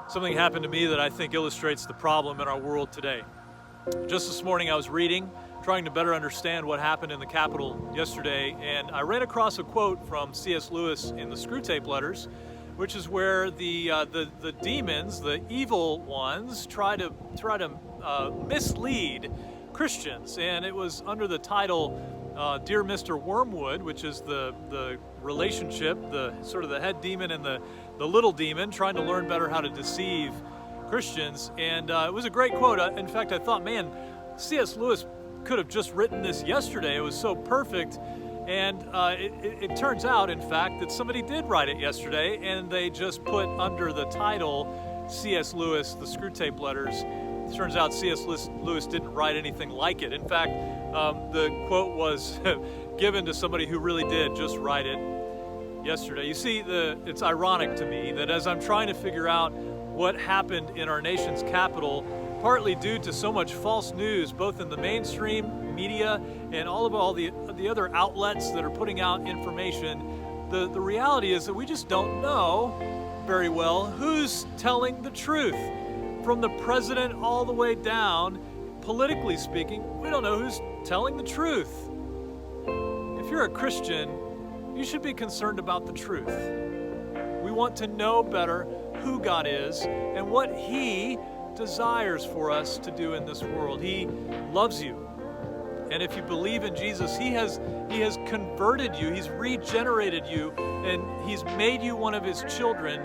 Something happened to me that I think illustrates the problem in our world today. Just this morning I was reading, trying to better understand what happened in the Capitol yesterday, and I ran across a quote from C.S. Lewis in the Screwtape Letters, which is where the demons, the evil ones, try to mislead Christians, and it was under the title Dear Mr. Wormwood, which is the relationship, the sort of the head demon and the little demon trying to learn better how to deceive Christians. And it was a great quote. In fact, I thought, man, C.S. Lewis could have just written this yesterday. It was so perfect. And it turns out, in fact, that somebody did write it yesterday, and they just put under the title C.S. Lewis, the Screwtape Letters. It turns out C.S. Lewis didn't write anything like it. In fact, the quote was given to somebody who really did just write it yesterday. You see, it's ironic to me that as I'm trying to figure out what happened in our nation's capital, partly due to so much false news, both in the mainstream media and all the other outlets that are putting out information, the reality is that we just don't know very well who's telling the truth. From the president all the way down, politically speaking, we don't know who's telling the truth. If you're a Christian, you should be concerned about the truth. We want to know better who God is and what He desires for us to do in this world. He loves you. And if you believe in Jesus, He has converted you, He's regenerated you, and He's made you one of His children.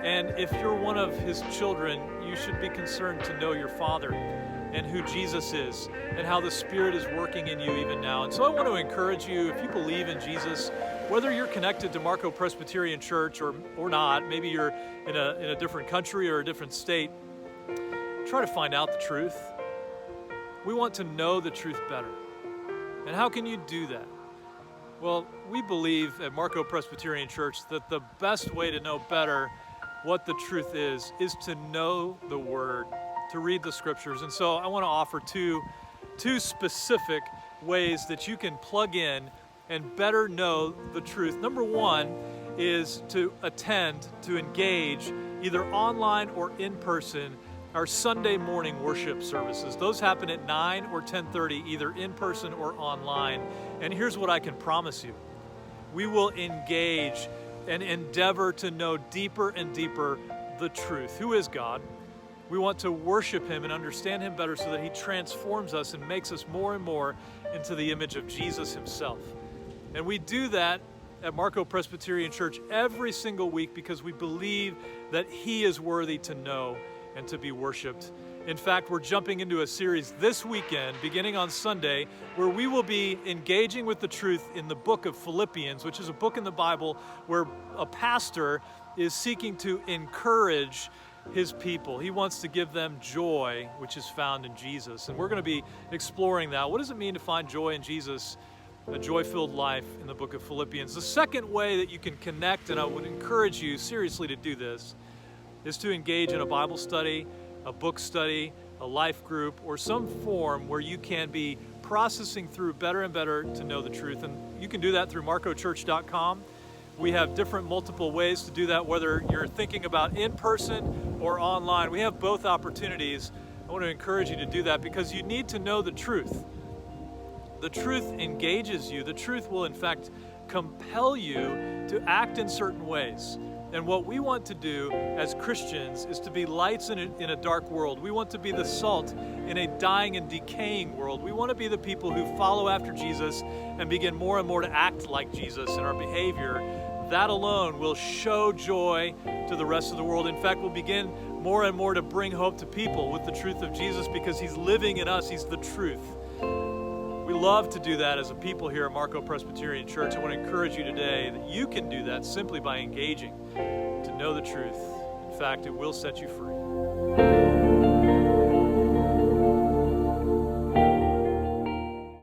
And if you're one of His children, you should be concerned to know your Father and who Jesus is and how the Spirit is working in you even now. And so I want to encourage you, if you believe in Jesus, whether you're connected to Marco Presbyterian Church or not, maybe you're in a different country or a different state, try to find out the truth. We want to know the truth better. And how can you do that? Well, we believe at Marco Presbyterian Church that the best way to know better what the truth is to know the Word, to read the Scriptures. And so I want to offer two specific ways that you can plug in and better know the truth. Number one is to attend, to engage, either online or in person, our Sunday morning worship services. Those happen at 9 or 10:30, either in person or online. And here's what I can promise you. We will engage and endeavor to know deeper and deeper the truth. Who is God? We want to worship Him and understand Him better so that He transforms us and makes us more and more into the image of Jesus Himself. And we do that at Marco Presbyterian Church every single week because we believe that He is worthy to know and to be worshiped. In fact, we're jumping into a series this weekend, beginning on Sunday, where we will be engaging with the truth in the book of Philippians, which is a book in the Bible where a pastor is seeking to encourage his people. He wants to give them joy, which is found in Jesus. And we're going to be exploring that. What does it mean to find joy in Jesus, a joy-filled life in the book of Philippians? The second way that you can connect, and I would encourage you seriously to do this, is to engage in a Bible study, a book study, a life group, or some form where you can be processing through better and better to know the truth. And you can do that through marcochurch.com. We have different multiple ways to do that, whether you're thinking about in person or online. We have both opportunities. I want to encourage you to do that because you need to know the truth. The truth engages you. The truth will, in fact, compel you to act in certain ways. And what we want to do as Christians is to be lights in a dark world. We want to be the salt in a dying and decaying world. We want to be the people who follow after Jesus and begin more and more to act like Jesus in our behavior. That alone will show joy to the rest of the world. In fact, we'll begin more and more to bring hope to people with the truth of Jesus because He's living in us. He's the truth. We love to do that as a people here at Marco Presbyterian Church. I want to encourage you today that you can do that simply by engaging to know the truth. In fact, it will set you free.